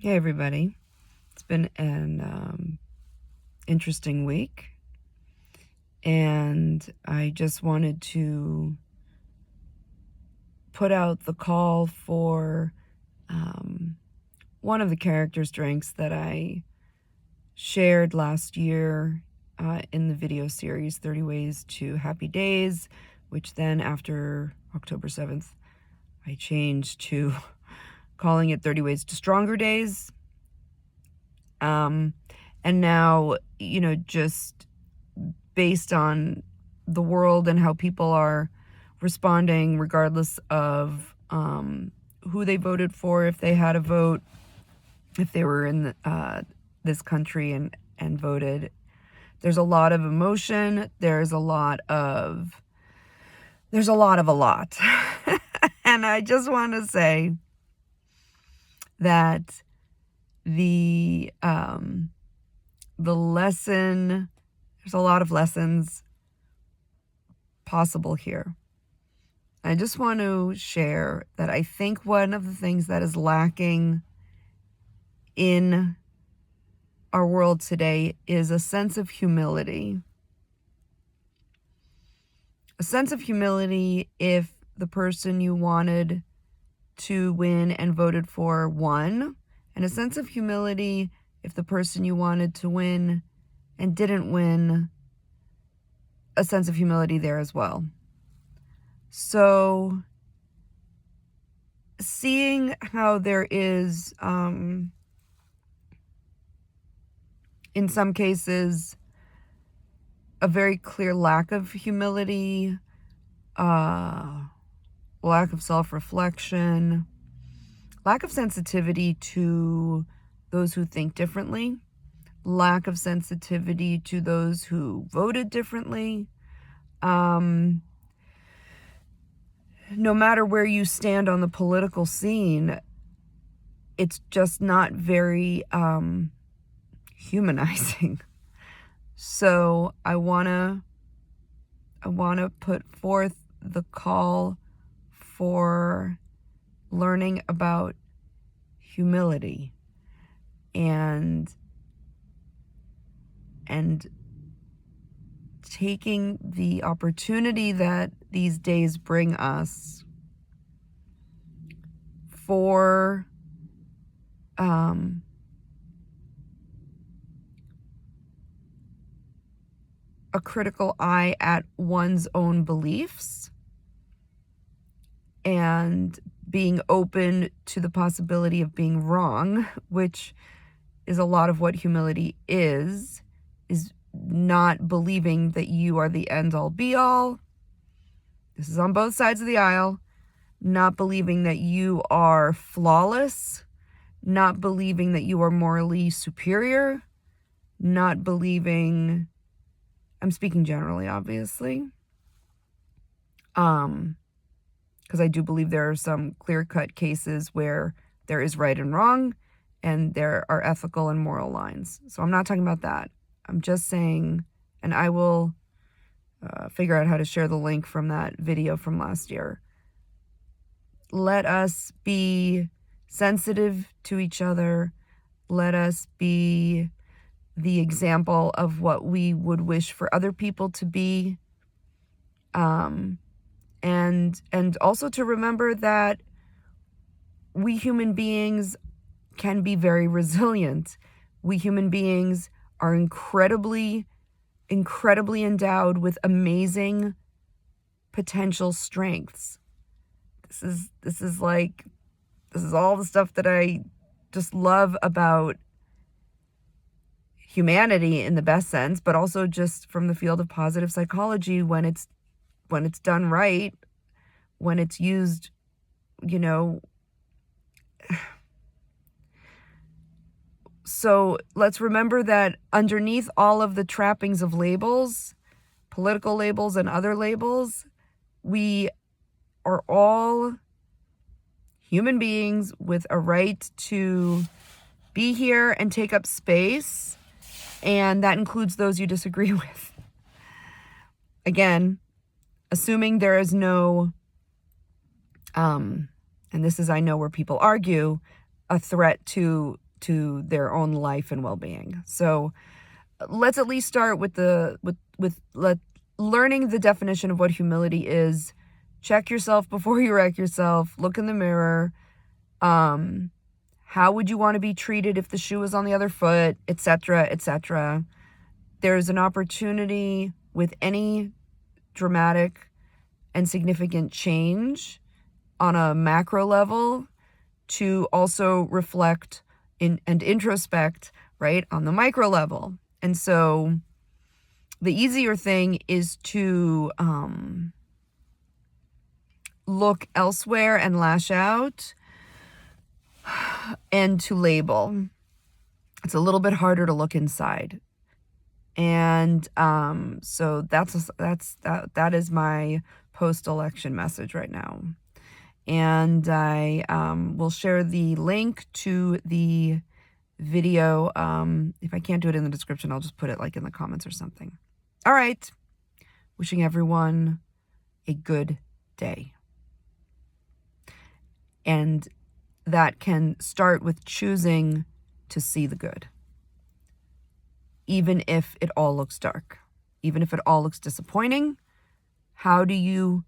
Hey everybody, it's been an interesting week, and I just wanted to put out the call for one of the character strengths that I shared last year in the video series 30 Ways to Happy Days, which then after October 7th I changed to calling it 30 Ways to Stronger Days. And now, just based on the world and how people are responding, regardless of who they voted for, if they had a vote, if they were in this country and voted. There's a lot of emotion. There's a lot of a lot. And I just want to say that the lesson, there's a lot of lessons possible here. I just want to share that I think one of the things that is lacking in our world today is a sense of humility. A sense of humility if the person you wanted to win and voted for won, and a sense of humility if the person you wanted to win and didn't win, a sense of humility there as well. So seeing how there is, in some cases, a very clear lack of humility, lack of self-reflection, lack of sensitivity to those who think differently, lack of sensitivity to those who voted differently. No matter where you stand on the political scene, it's just not very humanizing. So I wanna put forth the call for learning about humility and taking the opportunity that these days bring us for a critical eye at one's own beliefs and being open to the possibility of being wrong, which is a lot of what humility is not believing that you are the end-all be-all. This is on both sides of the aisle. Not believing that you are flawless, not believing that you are morally superior, not believing, I'm speaking generally, obviously, because I do believe there are some clear-cut cases where there is right and wrong, and there are ethical and moral lines. So I'm not talking about that. I'm just saying, and I will figure out how to share the link from that video from last year. Let us be sensitive to each other. Let us be the example of what we would wish for other people to be. And also to remember that we human beings can be very resilient. We human beings are incredibly endowed with amazing potential strengths. This is all the stuff that I just love about humanity in the best sense, but also just from the field of positive psychology when it's done right, when it's used, So let's remember that underneath all of the trappings of labels, political labels and other labels, we are all human beings with a right to be here and take up space, and that includes those you disagree with. Again, assuming there is no, and this is, I know, where people argue, a threat to to their own life and well-being. So let's at least start with learning the definition of what humility is. Check yourself before you wreck yourself. Look in the mirror. How would you want to be treated if the shoe was on the other foot, etc., etc. There's an opportunity with any dramatic and significant change on a macro level to also reflect and introspect, right, on the micro level. And so the easier thing is to look elsewhere and lash out, and to label. It's a little bit harder to look inside. And so that is my post-election message right now. And I will share the link to the video. If I can't do it in the description, I'll just put it like in the comments or something. All right. Wishing everyone a good day. And that can start with choosing to see the good. Even if it all looks dark, even if it all looks disappointing, how do you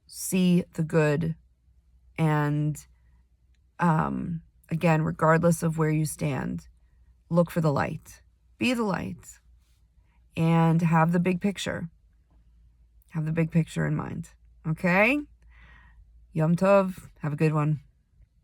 see the good? And again, regardless of where you stand, look for the light. Be the light. And have the big picture. Have the big picture in mind. Okay? Yom Tov. Have a good one.